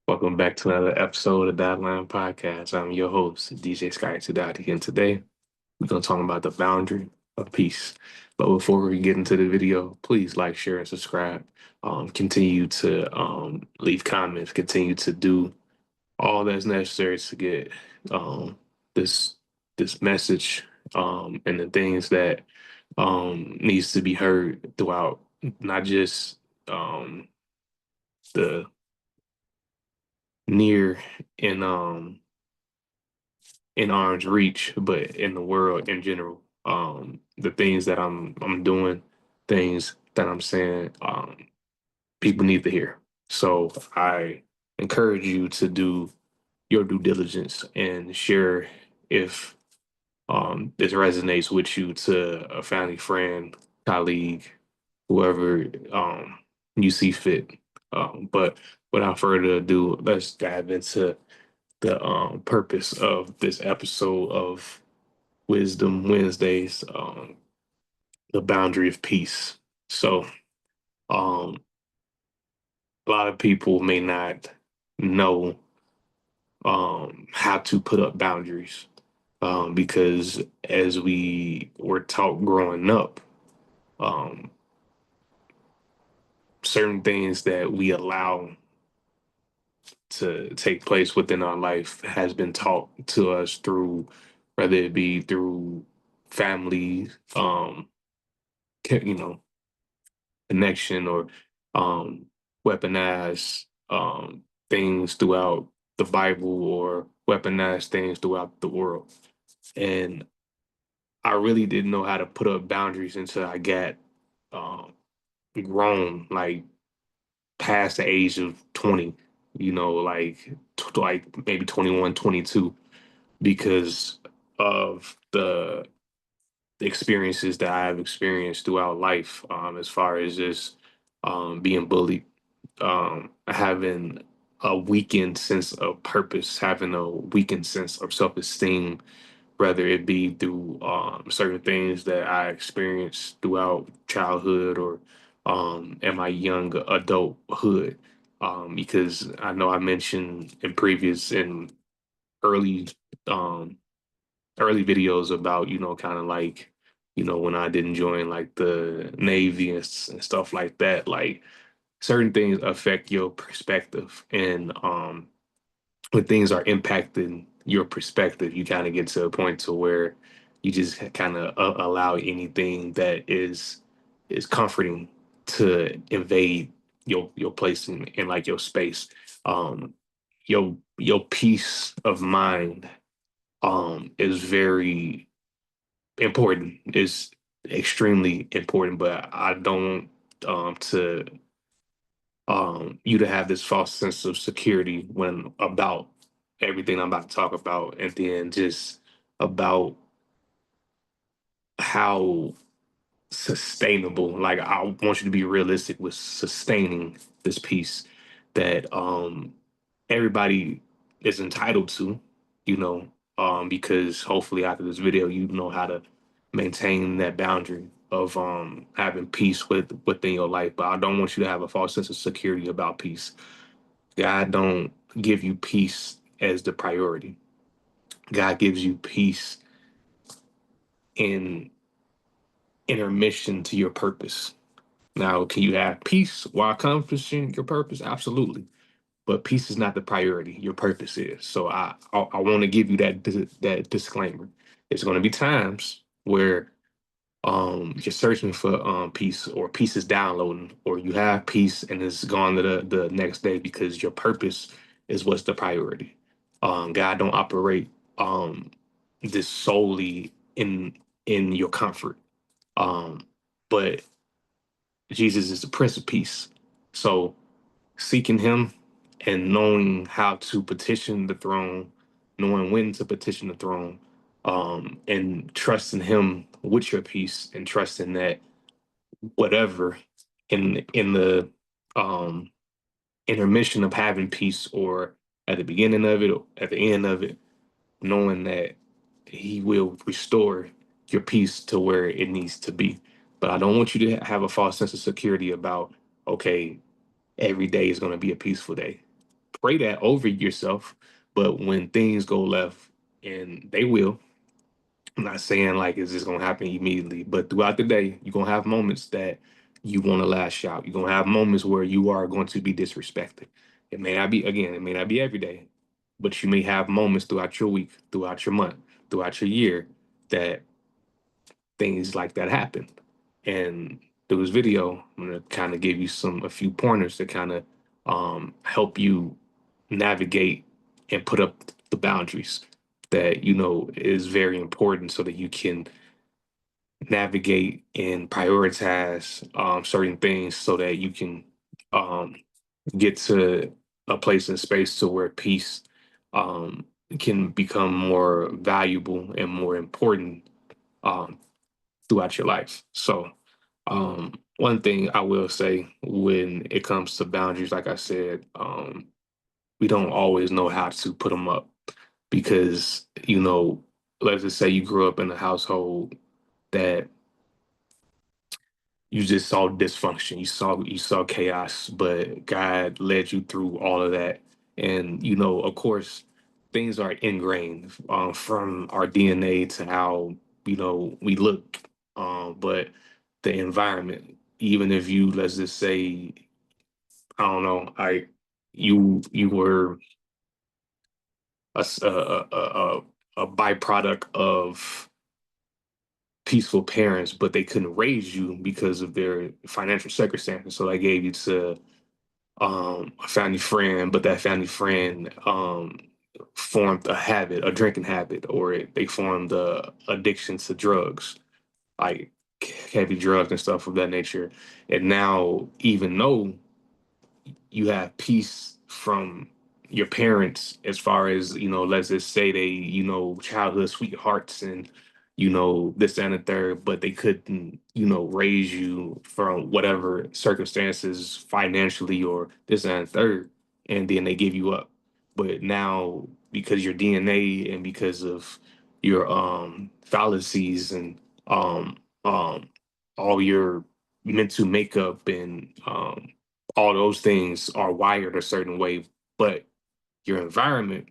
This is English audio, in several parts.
Welcome back to another episode of Dotline Podcast. I'm your host, DJ Sky Tudati, and today we're going to talk about the boundary of peace. But before we get into the video, please like, share, and subscribe. Continue to leave comments. Continue to do all that's necessary to get this this message and the things that needs to be heard throughout, not just um, the near and in arm's reach, but in the world in general. The things that I'm doing, things that I'm saying, people need to hear. So I encourage you to do your due diligence and share if this resonates with you to a family, friend, colleague, whoever you see fit. But without further ado, let's dive into the purpose of this episode of Wisdom Wednesdays, the boundary of peace. So, um, a lot of people may not know how to put up boundaries because as we were taught growing up, um, certain things that we allow to take place within our life has been taught to us through, whether it be through family, you know, connection or um, weaponize things throughout the Bible or weaponize things throughout the world. And I really didn't know how to put up boundaries until I got um, grown, like past the age of 20, like maybe 21, 22, because of the experiences that I've experienced throughout life, as far as just being bullied, having a weakened sense of purpose, having a weakened sense of self esteem, whether it be through certain things that I experienced throughout childhood or in my young adulthood. Because I know I mentioned in previous and early um, early videos about, kind of like, when I didn't join like the Navy and stuff like that, like certain things affect your perspective. And when things are impacting your perspective, you kind of get to a point to where you just kind of allow anything that is comforting to invade your place in like your space. Um, your peace of mind is very important. It's extremely important, but I don't to you to have this false sense of security when about everything I'm about to talk about, and then just about how sustainable. Like I want you to be realistic with sustaining this piece that everybody is entitled to, you know, because hopefully after this video you know how to maintain that boundary of having peace within your life. But I don't want you to have a false sense of security about peace. God don't give you peace as the priority. God gives you peace in intermission to your purpose. Now, can you have peace while accomplishing your purpose? Absolutely. But peace is not the priority. Your purpose is. So I want to give you that disclaimer. There's going to be times where you're searching for peace, or peace is downloading, or you have peace and it's gone to the next day because your purpose is what's the priority. God don't operate this solely in your comfort. Um, but Jesus is the Prince of Peace. So seeking him and knowing how to petition the throne, knowing when to petition the throne, and trusting him with your peace, and trusting that whatever in the um intermission of having peace, or at the beginning of it or at the end of it, knowing that he will restore your peace to where it needs to be. But I don't want you to have a false sense of security about, okay, every day is going to be a peaceful day. pray that over yourself. But when things go left, and they will, I'm not saying like it's just gonna happen immediately, but throughout the day, you're gonna have moments that you want to lash out. You're gonna have moments where you are going to be disrespected. It may not be, again, it may not be every day, but you may have moments throughout your week, throughout your month, throughout your year that things like that happen. And through this video, I'm gonna kind of give you a few pointers to kind of help you navigate and put up the boundaries that you know is very important so that you can navigate and prioritize certain things so that you can um, get to a place and space to where peace um, can become more valuable and more important um, throughout your life. So, one thing I will say when it comes to boundaries, like I said, we don't always know how to put them up because, you know, let's just say you grew up in a household that you just saw dysfunction, you saw chaos, but God led you through all of that. And, you know, of course, things are ingrained from our DNA to how, you know, we look. But the environment, even if you, let's just say, I don't know, you were a byproduct of peaceful parents, but they couldn't raise you because of their financial circumstances. So they gave you to a family friend, but that family friend formed a habit, a drinking habit, or they formed a addiction to drugs, like heavy drugs and stuff of that nature. And now, even though you have peace from your parents as far as, you know, let's just say they, you know, childhood sweethearts and, you know, this that, and the third, but they couldn't, you know, raise you from whatever circumstances financially or this that, and the third, and then they give you up. But now because your DNA and because of your fallacies and um all your mental makeup and all those things are wired a certain way, but your environment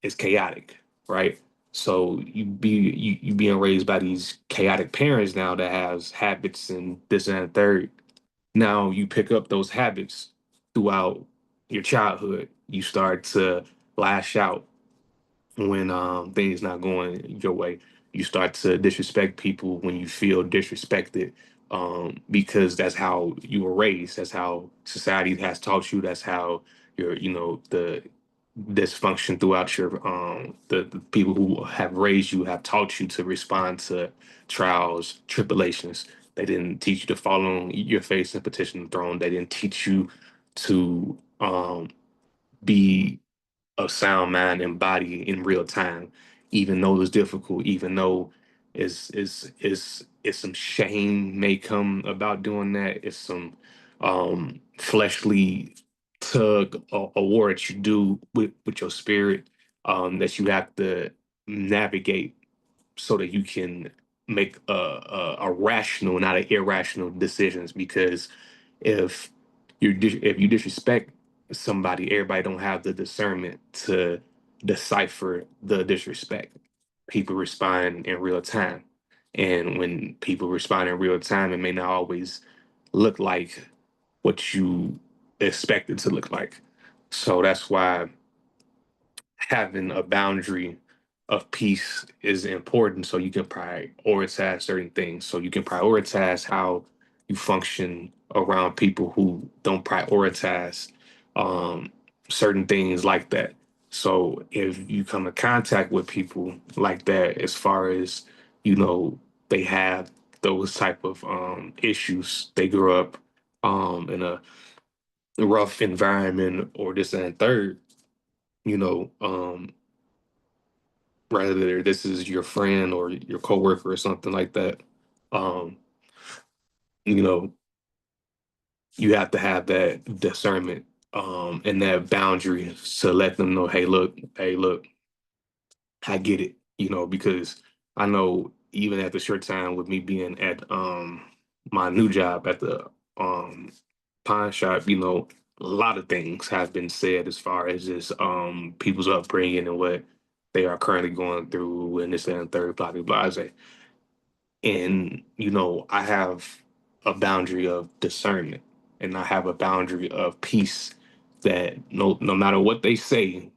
is chaotic, right? So you being raised by these chaotic parents now that has habits and this and that third. Now you pick up those habits throughout your childhood. You start to lash out when things not going your way. You start to disrespect people when you feel disrespected because that's how you were raised. That's how society has taught you. That's how your, you know, the dysfunction throughout your the people who have raised you have taught you to respond to trials, tribulations. They didn't teach you to fall on your face and petition the throne. They didn't teach you to be of sound mind and body in real time, even though it's difficult, even though it's some shame may come about doing that. It's some fleshly tug or war that you do with your spirit that you have to navigate so that you can make a rational, not an irrational decisions. Because if if you disrespect somebody, everybody don't have the discernment to decipher the disrespect. People respond in real time, and when people respond in real time, it may not always look like what you expect it to look like. So that's why having a boundary of peace is important so you can prioritize certain things. So you can prioritize how you function around people who don't prioritize um, certain things like that. So if you come in contact with people like that, as far as, you know, they have those type of issues, they grew up in a rough environment or this and third, you know, rather this is your friend or your coworker or something like that, um, you know, you have to have that discernment and that boundary to let them know, hey, look, I get it, you know, because I know even at the short time with me being at my new job at the pawn shop, you know, a lot of things have been said as far as just people's upbringing and what they are currently going through and this and third blah blah blah. And I have a boundary of discernment, and I have a boundary of peace that no matter what they say,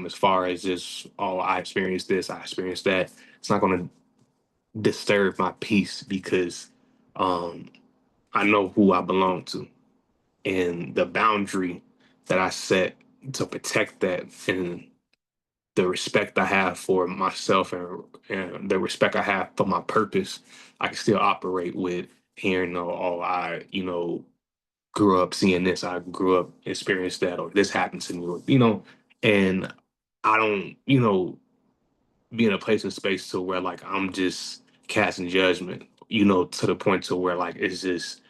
as far as just, oh, I experienced this, I experienced that, it's not going to disturb my peace because um I know who I belong to, and the boundary that I set to protect that, and the respect I have for myself, and the respect I have for my purpose, I can still operate with hearing, oh, I, grew up seeing this, I grew up experienced that, or this happened to me, and I don't, be in a place and space to where like I'm just casting judgment, to the point to where like it's just,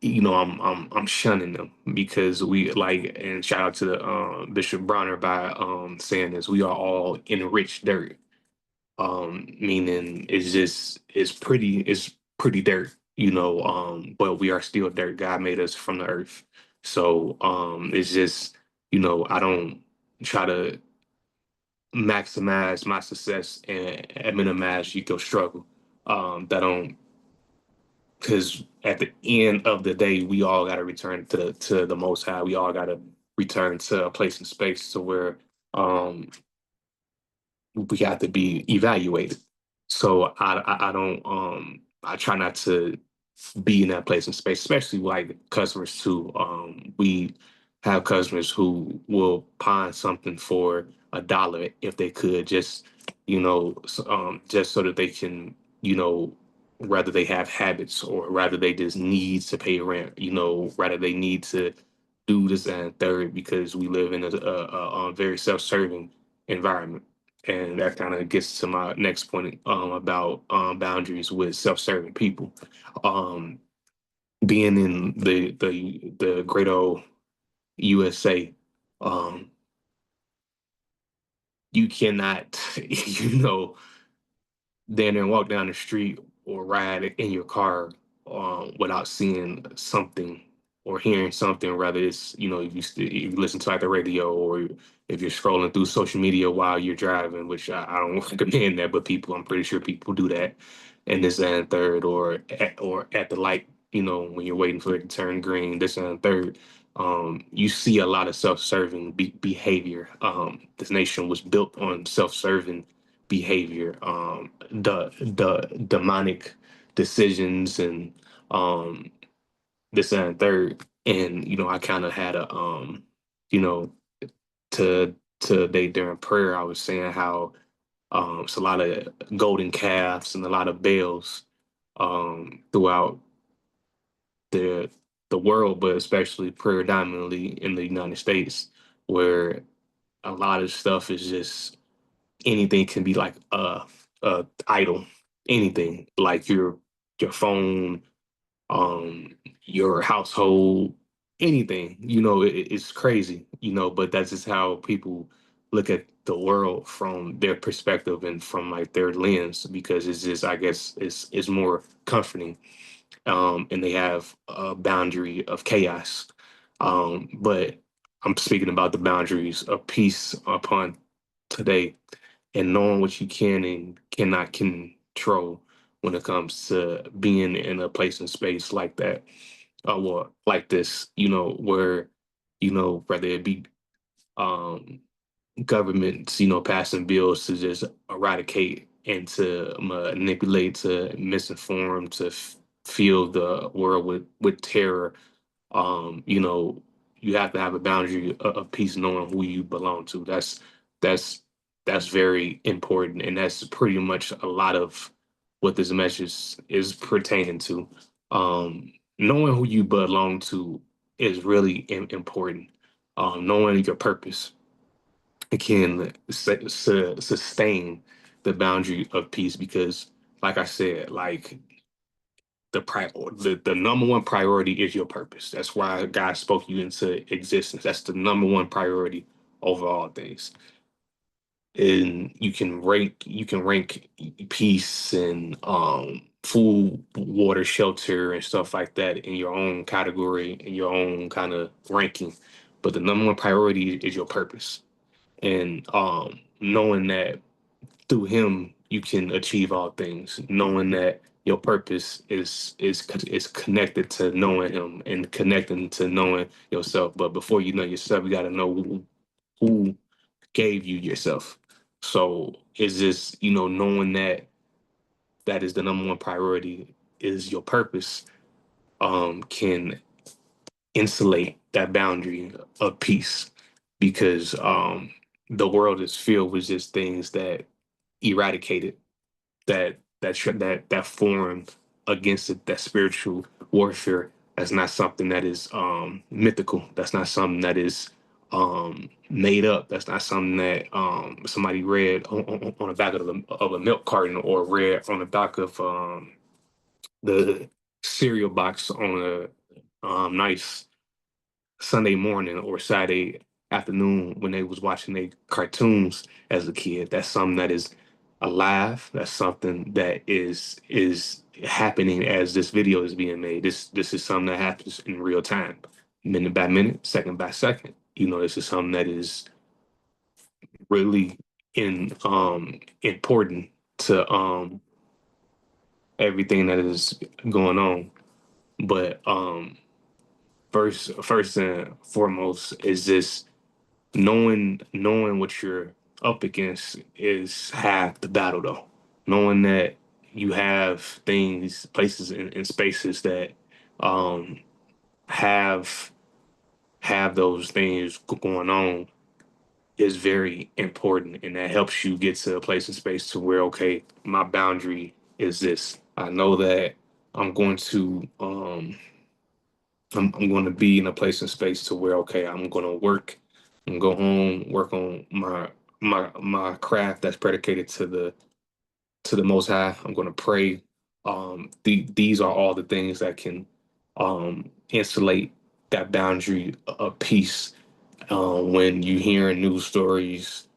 I'm shunning them because we like, and shout out to the Bishop Bronner by saying this, we are all enriched dirt. Meaning it's pretty dirt, but we are still dirt. God made us from the earth. So it's just, I don't try to maximize my success and minimize your struggle. That don't, because at the end of the day, we all got to return to the Most High. We all got to return to a place and space to where um, we have to be evaluated. So I don't I try not to be in that place and space, especially like customers too. We have customers who will pawn something for $1 if they could, just just so that they can, rather they have habits, or rather they just need to pay rent, rather they need to do this and third, because we live in a very self-serving environment. And that kind of gets to my next point about boundaries with self-serving people. Um, Being in the great old USA, um, you cannot, you know, then and walk down the street or ride in your car without seeing something or hearing something. Rather, it's, if you listen to like the radio, or if you're scrolling through social media while you're driving, which I don't recommend that, but I'm pretty sure people do that. And this and third, or at the light, when you're waiting for it to turn green, this and third. You see a lot of self-serving behavior. This nation was built on self-serving behavior, the demonic decisions, and um, this and third. And I kind of had a you know, to today during prayer, I was saying how it's a lot of golden calves and a lot of bells throughout the the world, but especially predominantly in the United States, where a lot of stuff is just, anything can be like a idol, anything like your phone, your household, anything, it's crazy, but that's just how people look at the world from their perspective and from like their lens, because it's just, I guess it's more comforting, and they have a boundary of chaos, but I'm speaking about the boundaries of peace upon today, and knowing what you can and cannot control when it comes to being in a place and space like that, well, like this, where, whether it be um, governments, passing bills to just eradicate and to manipulate, to misinform, to fill the world with terror. You know, you have to have a boundary of peace, knowing who you belong to. That's that's very important, and that's pretty much a lot of what this message is pertaining to. Knowing who you belong to is really important. Knowing your purpose can sustain the boundary of peace, because, like I said, like the number one priority is your purpose. That's why God spoke you into existence. That's the number one priority over all things. And you can rank peace and food, water, shelter, and stuff like that in your own category, in your own kind of ranking. But the number one priority is your purpose. And knowing that through him you can achieve all things, knowing that your purpose is connected to knowing him and connecting to knowing yourself. But before you know yourself, you got to know who gave you yourself. So it's just, knowing that that is the number one priority is your purpose, can insulate that boundary of peace, because the world is filled with just things that eradicated that form against it, that spiritual warfare. That's not something that is mythical. That's not something that is made up. That's not something that somebody read on the back of a milk carton, or read on the back of the cereal box on a nice Sunday morning or Saturday afternoon when they was watching their cartoons as a kid. That's something that is alive. That's something that is happening as this video is being made. This is something that happens in real time, minute by minute, second by second. This is something that is really important to everything that is going on. But first and foremost is this: knowing what you're up against is half the battle, though. Knowing that you have things, places, and spaces that um have those things going on is very important, and that helps you get to a place and space to where, okay, my boundary is this. I know that I'm going to I'm going to be in a place and space to where, okay, I'm going to work and go home, work on my craft that's predicated to the Most High. I'm going to pray. These are all the things that can insulate that boundary of peace. When you hearing news stories,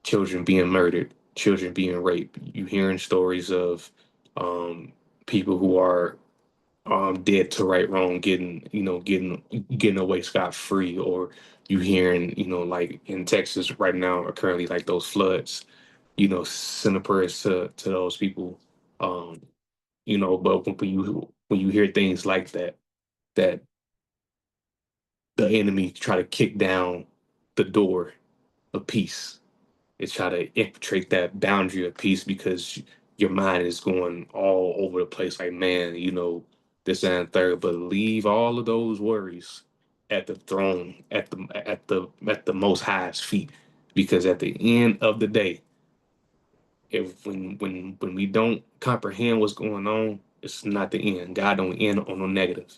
children being murdered, children being raped, you hearing stories of people who are dead to right wrong, getting away scot free, or you hearing, like in Texas right now are currently like those floods. Send a prayers to those people. um but when you hear things like that, that the enemy try to kick down the door of peace, it's try to infiltrate that boundary of peace, because your mind is going all over the place. Like, man, this and third, but leave all of those worries at the throne, at the Most High's feet, because at the end of the day, if when we don't comprehend what's going on, it's not the end. God don't end on no negative.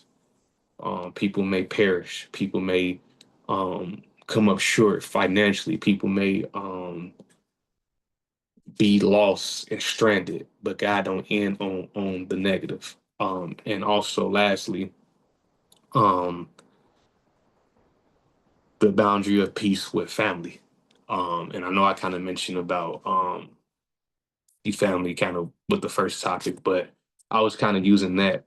People may perish. People may come up short financially. People may be lost and stranded, but God don't end on the negative. And also, lastly, um, the boundary of peace with family. And I know I kind of mentioned about the family kind of with the first topic, but I was kind of using that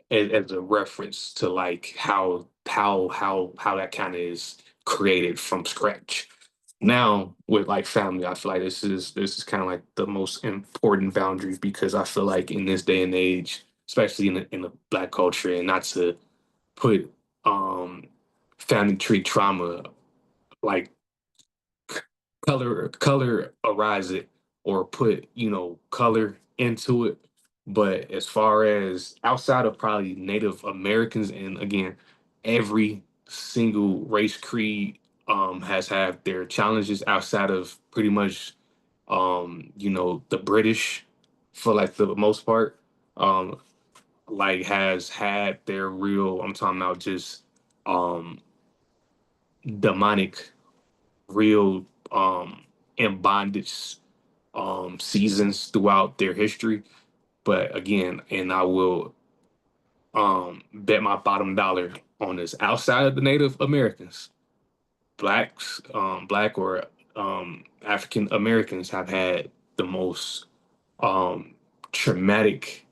as a reference to like how that kind of is created from scratch. Now with like family, I feel like this is kind of like the most important boundary, because I feel like in this day and age, especially in the Black culture, and not to put um family tree trauma, like color arise it, or put color into it. But as far as outside of probably Native Americans, and again, every single race creed has had their challenges, outside of pretty much the British, for like the most part, um like has had their real, I'm talking about just um demonic, real in bondage seasons throughout their history. But again, and I will bet my bottom dollar on this, outside of the Native Americans, black or African Americans have had the most um traumatic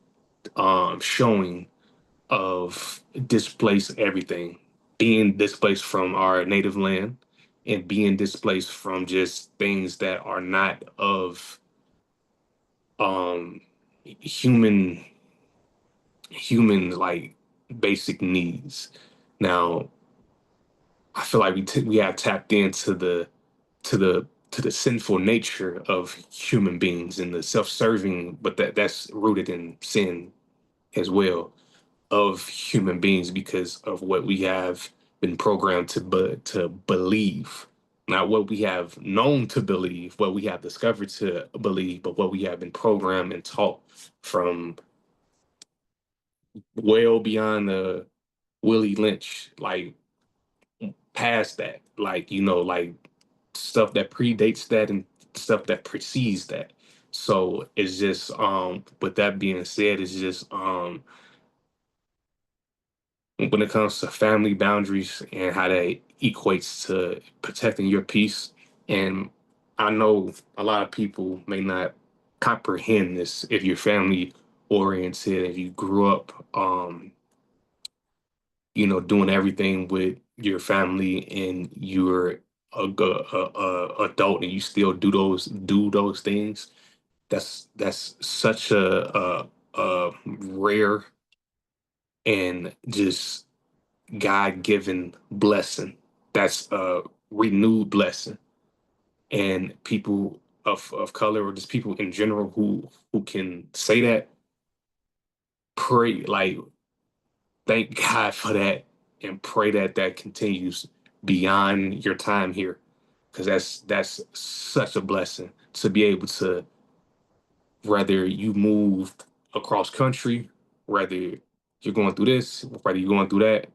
showing of displaced everything, being displaced from our native land and being displaced from just things that are not of um human human like basic needs. Now, I feel like we have tapped into the sinful nature of human beings and the self-serving, but that's rooted in sin as well of human beings because of what we have been programmed to believe. Not what we have known to believe, what we have discovered to believe, but what we have been programmed and taught from well beyond the Willie Lynch, like past that, like like stuff that predates that and stuff that precedes that. So it's just with that being said, it's just when it comes to family boundaries and how that equates to protecting your peace. And I know a lot of people may not comprehend this if you're family oriented, if you grew up doing everything with your family and you're a adult and you still do those things. That's such a rare and just God-given blessing. That's a renewed blessing. And people of color or just people in general who can say that, pray like thank God for that and pray that that continues beyond your time here because that's such a blessing to be able to whether you moved across country, whether you're going through this, whether you're going through that,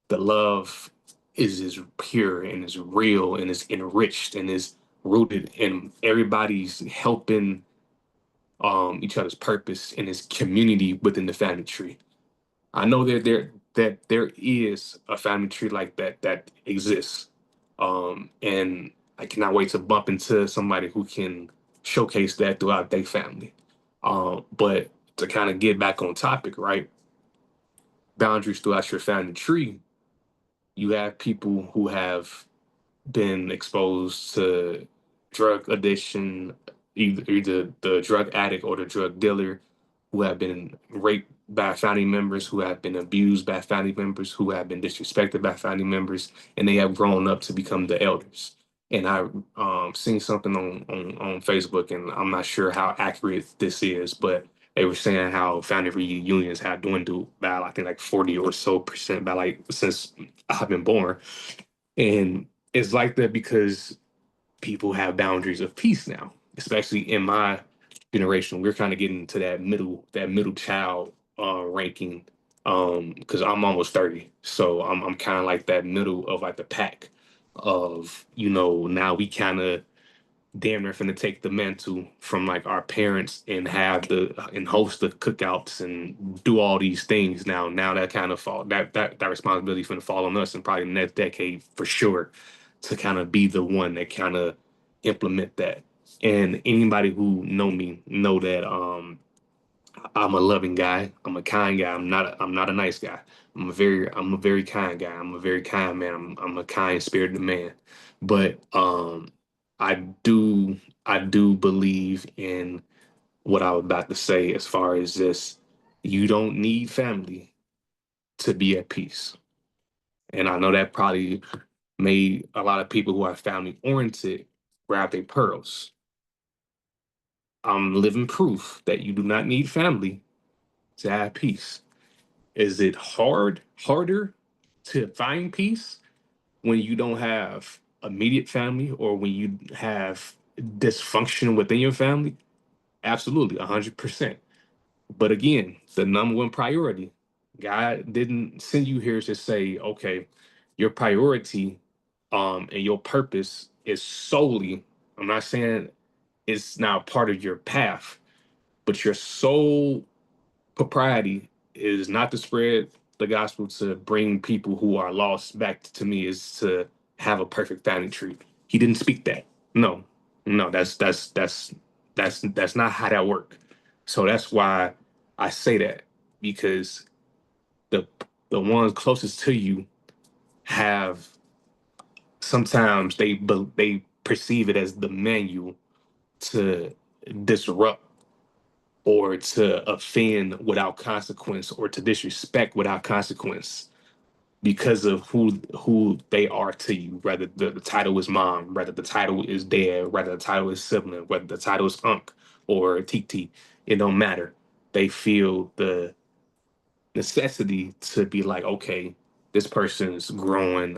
the love is as pure and is real and is enriched and is rooted in everybody's helping each other's purpose in this community within the family tree. I know that there is a family tree like that that exists. And I cannot wait to bump into somebody who can showcase that throughout their family. But to kind of get back on topic, right? Boundaries throughout your family tree, you have people who have been exposed to drug addiction, either the drug addict or the drug dealer, who have been raped by family members, who have been abused by family members, who have been disrespected by family members, and they have grown up to become the elders. And I seen something on Facebook, and I'm not sure how accurate this is, but they were saying how family reunions have dwindled by I think like 40 or so percent by like since I've been born. And it's like that because people have boundaries of peace now, especially in my generation. We're kind of getting to that middle child ranking. Because I'm almost 30. So I'm kind of like that middle of like the pack of, now we kind of damn near finna take the mantle from like our parents and have the and host the cookouts and do all these things now that kind of fall that responsibility finna fall on us and probably the next decade for sure to kind of be the one that kind of implement that. And anybody who know me know that I'm a loving guy. I'm a kind guy. I'm not a nice guy. I'm a very kind guy. I'm a very kind man. I'm a kind spirited man. But I do I do believe in what I was about to say as far as this you don't need family to be at peace. And I know that probably made a lot of people who are family oriented grab their pearls. I'm living proof that you do not need family to have peace. Is it harder to find peace when you don't have immediate family or when you have dysfunction within your family? Absolutely, 100%. But again, the number one priority, God didn't send you here to say, okay, your priority and your purpose is solely, I'm not saying it's now part of your path, but your sole propriety is not to spread the gospel to bring people who are lost back to me is to have a perfect family tree. He didn't speak that. No, no, that's not how that worked. So that's why I say that because the the ones closest to you have sometimes they perceive it as the menu to disrupt or to offend without consequence or to disrespect without consequence because of who they are to you. Whether the title is mom, whether the title is dad, whether the title is sibling, whether the title is unc or tt, it don't matter. They feel the necessity to be like, okay, this person's growing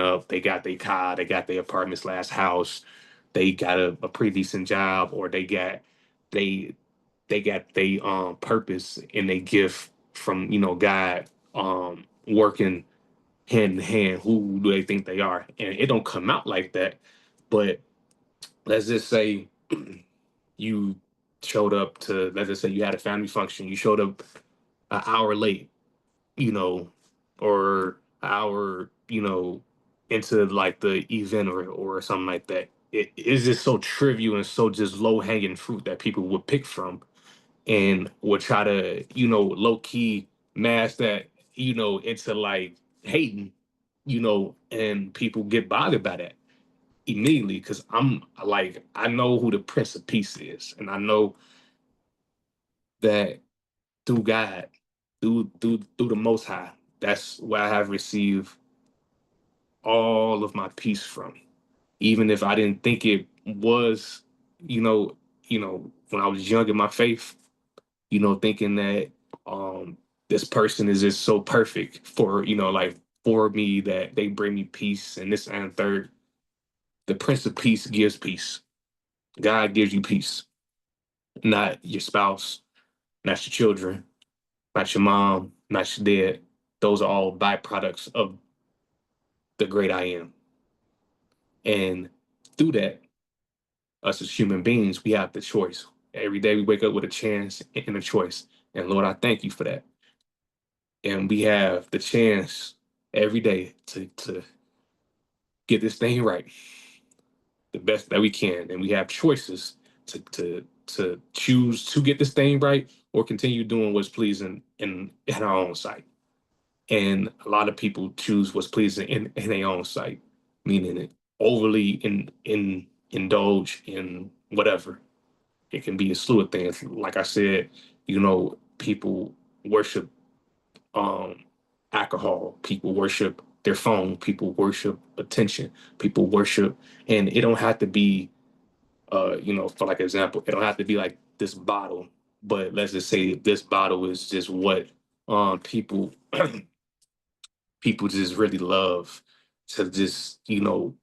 up, they got their car, they got their apartment slash house, they got a pretty decent job, or they they got their purpose and they gift from God, working hand in hand. Who do they think they are? And it don't come out like that. But let's just say you showed up to, let's just say you had a family function, you showed up an hour late, you know, or an hour, into like the event or something like that. It is just so trivial and so just low hanging fruit that people would pick from and would try to, low key mask that, into like hating, and people get bothered by that immediately because I'm like, I know who the Prince of Peace is, and I know that through God, through the Most High, that's where I have received all of my peace from. Even if I didn't think it was, you know, when I was young in my faith, thinking that this person is just so perfect for, like for me that they bring me peace and this and third. The Prince of Peace gives peace. God gives you peace, not your spouse, not your children, not your mom, not your dad. Those are all byproducts of the great I am. And through that, us as human beings, we have the choice. Every day we wake up with a chance and a choice. And Lord, I thank you for that. And we have the chance every day to get this thing right, the best that we can. And we have choices to choose to get this thing right or continue doing what's pleasing in our own sight. And a lot of people choose what's pleasing in their own sight, meaning it overly indulge in whatever. It can be a slew of things. Like I said, people worship um alcohol, people worship their phone, people worship attention, people worship, and it don't have to be for like example, it don't have to be like this bottle, but let's just say this bottle is just what people people just really love to just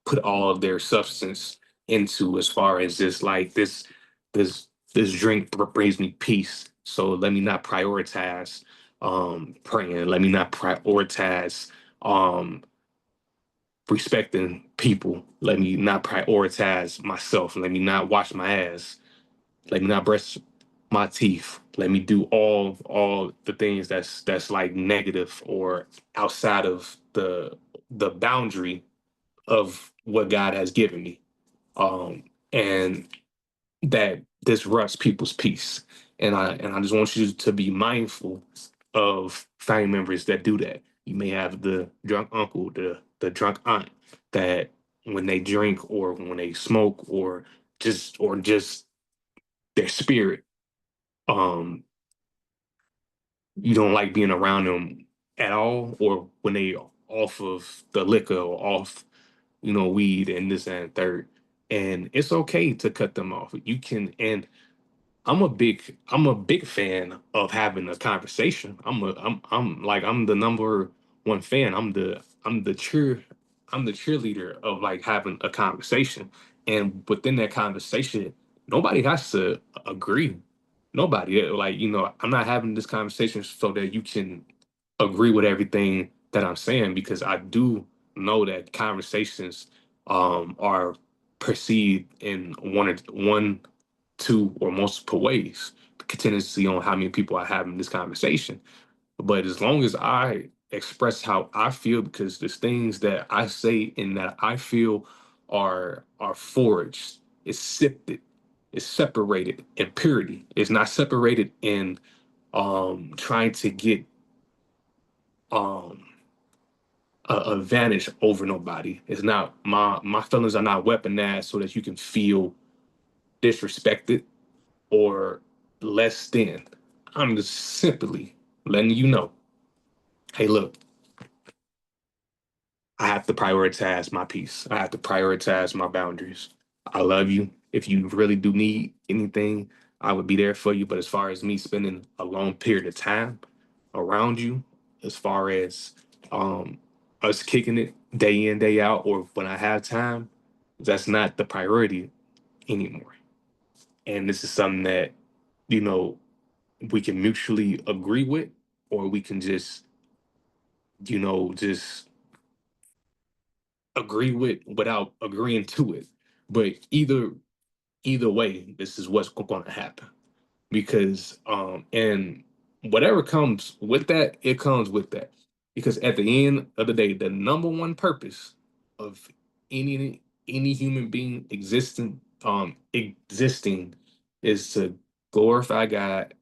put all of their substance into, as far as just like this drink brings me peace, so let me not prioritize praying, let me not prioritize um respecting people, let me not prioritize myself, let me not wash my ass, let me not brush my teeth, let me do all the things that's like negative or outside of the boundary of what God has given me. And that disrupts people's peace. And I just want you to be mindful of family members that do that. You may have the drunk uncle, the drunk aunt that when they drink or when they smoke or just their spirit, um, you don't like being around them at all, or when they off of the liquor or off, weed and this and third. And it's okay to cut them off. You can, and I'm a big fan of having a conversation. I'm the number one fan. I'm the cheerleader of like having a conversation. And within that conversation, nobody has to agree. Nobody, like, I'm not having this conversation so that you can agree with everything that I'm saying, because I do know that conversations are perceived in one, two, or multiple ways, tendency on how many people are having this conversation. But as long as I express how I feel, because there's things that I say and that I feel are forged, it's sifted, it's separated in purity. It's not separated in trying to get um a advantage over nobody. It's not my feelings are not weaponized so that you can feel disrespected or less than. I'm just simply letting you know, hey, look, I have to prioritize my peace. I have to prioritize my boundaries. I love you. If you really do need anything, I would be there for you. But as far as me spending a long period of time around you, as far as um, us kicking it day in, day out, or when I have time, that's not the priority anymore. And this is something that, you know, we can mutually agree with, or we can just, just agree with without agreeing to it. But either way, this is what's going to happen because and whatever comes with that, it comes with that. Because at the end of the day, the number one purpose of any human being existing is to glorify God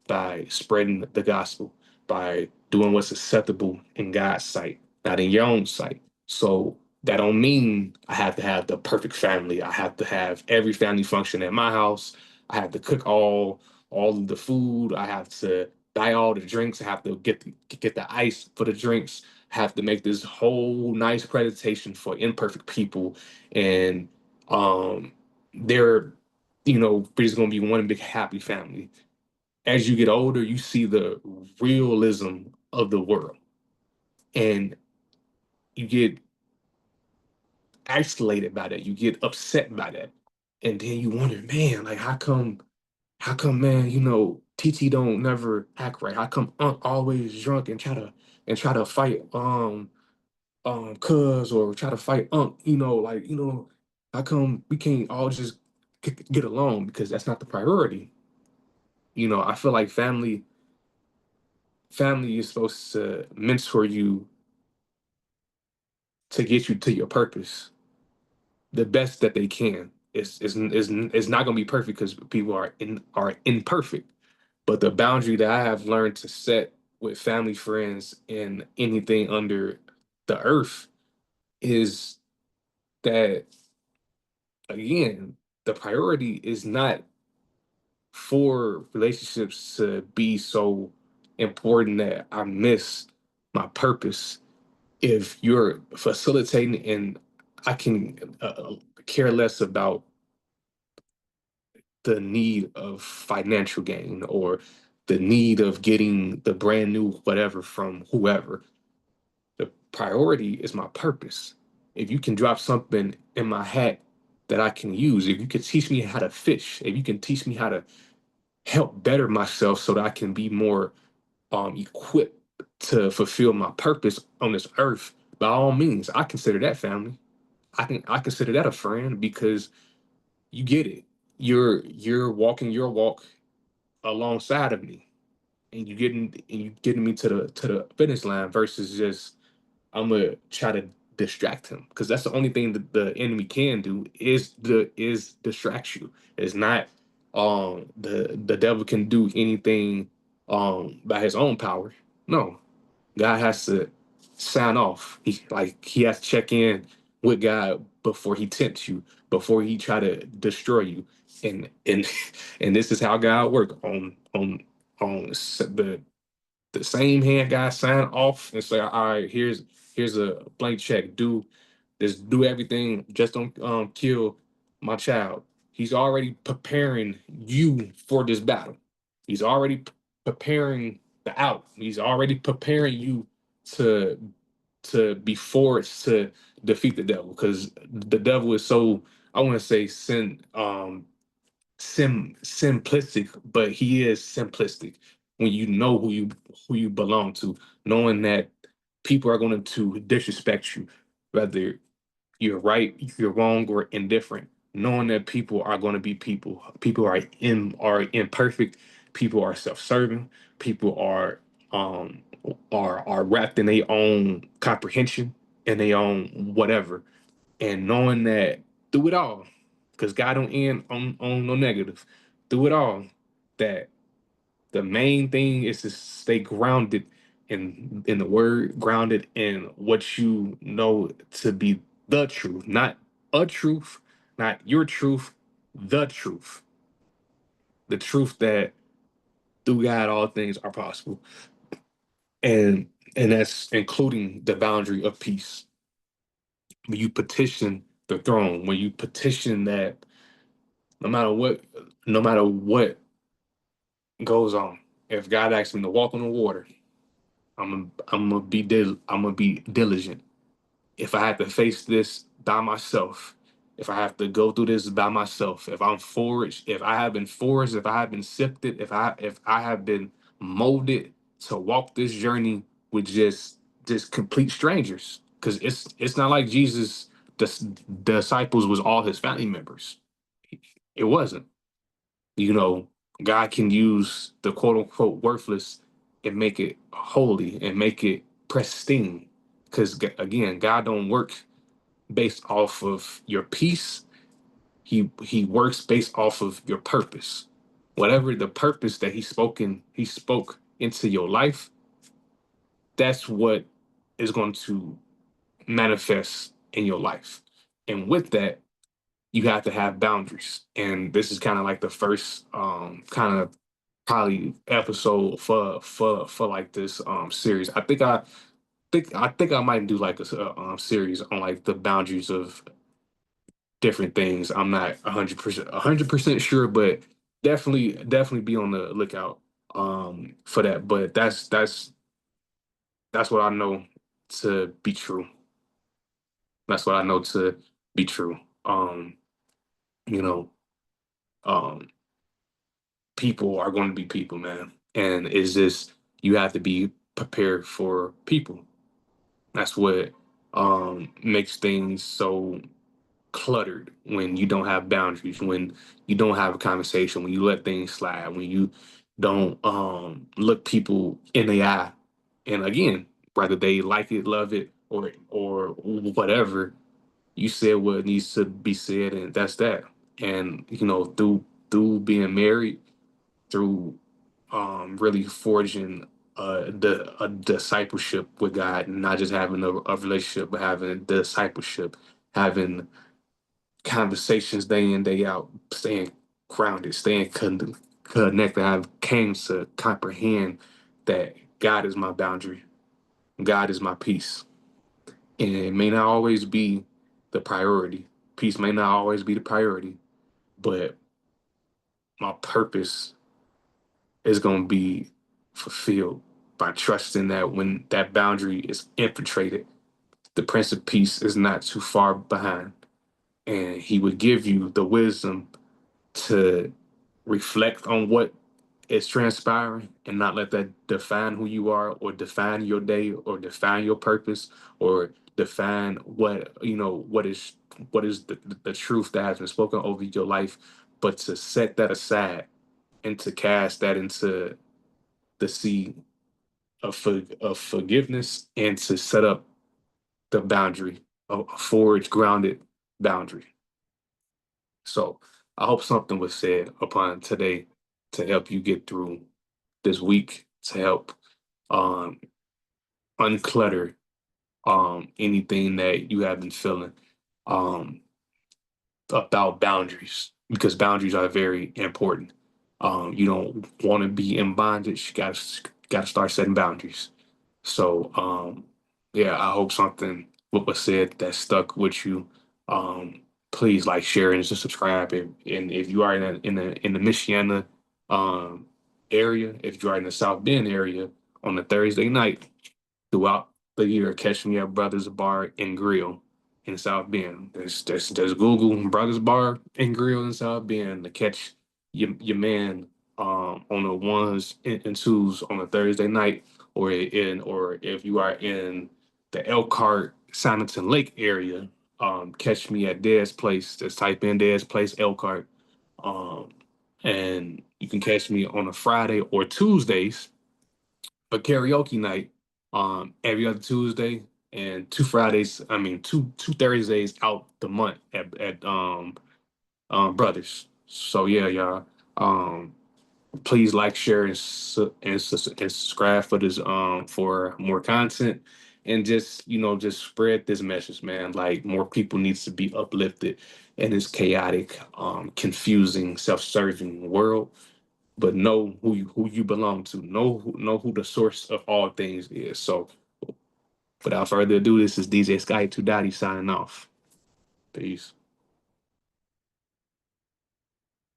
by spreading the gospel, by doing what's acceptable in God's sight, not in your own sight. So that don't mean I have to have the perfect family. I have to have every family function at my house. I have to cook all of the food. I have to buy all the drinks. I have to get the ice for the drinks. I have to make this whole nice presentation for imperfect people, and um, they're we're just gonna be one big happy family. As you get older, you see the realism of the world, and you get isolated by that. You get upset by that, and then you wonder, man, like how come, man, TT don't never act right? How come Unc always drunk and try to fight cuz or try to fight Unc, how come we can't all just get along because that's not the priority. I feel like family is supposed to mentor you to get you to your purpose the best that they can. It's not gonna be perfect because people are imperfect. But the boundary that I have learned to set with family, friends, and anything under the earth is that, again, the priority is not for relationships to be so important that I miss my purpose. If you're facilitating and I can care less about the need of financial gain or the need of getting the brand new whatever from whoever. The priority is my purpose. If you can drop something in my hat that I can use, if you can teach me how to fish, if you can teach me how to help better myself so that I can be more equipped to fulfill my purpose on this earth, by all means, I consider that family. I consider that a friend because you get it. You're walking your walk alongside of me, and you getting me to the finish line versus just I'm gonna try to distract him because that's the only thing that the enemy can do is distract you. It's not the devil can do anything by his own power. No, God has to sign off. He has to check in with God before he tempts you, before he try to destroy you. And and this is how God work on the same hand guy sign off and say, all right, here's a blank check. Do everything. Just don't kill my child. He's already preparing you for this battle. He's already preparing the out. He's already preparing you to be forced to defeat the devil because the devil is so I want to say simplistic, but he is simplistic when you know who you belong to, knowing that people are going to disrespect you, whether you're right, you're wrong, or indifferent. Knowing that people are going to be people. People are imperfect. People are self-serving. People are wrapped in their own comprehension and their own whatever. And knowing that through it all, because God don't end on no negative. Through it all, that The main thing is to stay grounded in the word, grounded in what you know to be the truth, not a truth, not your truth, the truth. The truth that through God all things are possible. And that's including the boundary of peace. When you petition the throne, when you petition that no matter what, no matter what goes on, if God asks me to walk on the water, I'm gonna be diligent. If I have to face this by myself, if I have to go through this by myself, if I'm foraged, if I have been foraged, if I have been sifted, if I have been molded to walk this journey with just complete strangers, because it's not like Jesus, the disciples was all his family members. It wasn't. You know, God can use the quote unquote worthless and make it holy and make it pristine. Because again, God don't work based off of your peace. He works based off of your purpose. Whatever the purpose that he spoke into your life, that's what is going to manifest in your life. And with that, you have to have boundaries. And this is kind of like the first kind of probably episode for like this series. I think I might do like series on like the boundaries of different things. I'm not 100% sure, but definitely be on the lookout for that. But that's what I know to be true. That's what I know to be true. You know, um people are going to be people, man. And it's just you have to be prepared for people. That's what makes things so cluttered when you don't have boundaries, when you don't have a conversation, when you let things slide, when you don't look people in the eye. And again, whether they like it, love it, or whatever, you said what needs to be said, and that's that. And you know, through being married, through really forging a discipleship with God, not just having a relationship, but having a discipleship, having conversations day in, day out, staying grounded, staying connected. I've came to comprehend that God is my boundary, God is my peace. And it may not always be the priority. Peace may not always be the priority, but my purpose is going to be fulfilled by trusting that when that boundary is infiltrated, the Prince of Peace is not too far behind. And he would give you the wisdom to reflect on what is transpiring and not let that define who you are or define your day or define your purpose or define what you know what is the truth that has been spoken over your life, but to set that aside and to cast that into the sea of forgiveness and to set up the boundary, a forged, grounded boundary. So I hope something was said upon today to help you get through this week, to help um, unclutter anything that you have been feeling um, about boundaries, because boundaries are very important. You don't want to be in bondage. You got to start setting boundaries. So yeah, I hope something what was said that stuck with you. Please like, share, and just subscribe. And if you are in the Michiana um, area, if you are in the South Bend area on the Thursday night throughout the year, catch me at Brothers Bar and Grill in South Bend. There's Google Brothers Bar and Grill in South Bend to catch your man on the ones and twos on a Thursday night, or if you are in the Elkhart Simonton Lake area, catch me at Dad's Place. Just type in Dad's Place Elkhart, um, and you can catch me on a Friday or Tuesdays for karaoke night every other Tuesday and two Fridays. I mean two Thursdays out the month at Brothers. So yeah, y'all. Please like, share, and subscribe for this for more content, and just just spread this message, man. Like, more people needs to be uplifted in this chaotic, confusing, self-serving world. But know who you belong to. Know who the source of all things is. So without further ado, this is DJ Sky 2 Dotty signing off. Peace.